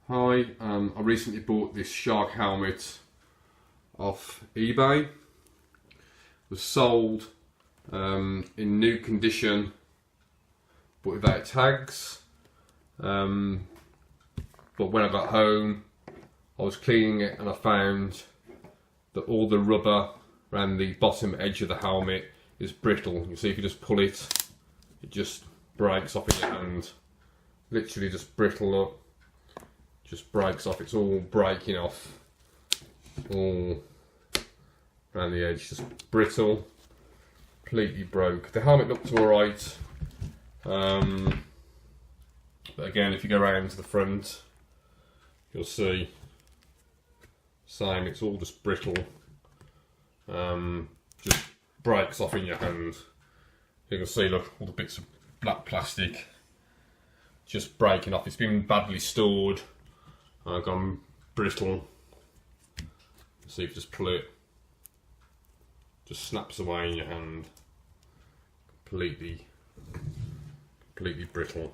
Hi, I recently bought this shark helmet off eBay. It was sold in new condition but without tags. But when I got home I was cleaning it and I found that all the rubber around the bottom edge of the helmet is brittle. You see, if you just pull it, it just breaks off in your hand. Literally just brittle up. Just breaks off, it's all breaking off, all around the edge, just brittle, completely broke. The helmet looked alright, but again, if you go around to the front, you'll see, same, it's all just brittle, just breaks off in your hand. You can see, look, all the bits of black plastic just breaking off. It's been badly stored. Gone brittle. See if you just pull it, just snaps away in your hand. Completely brittle.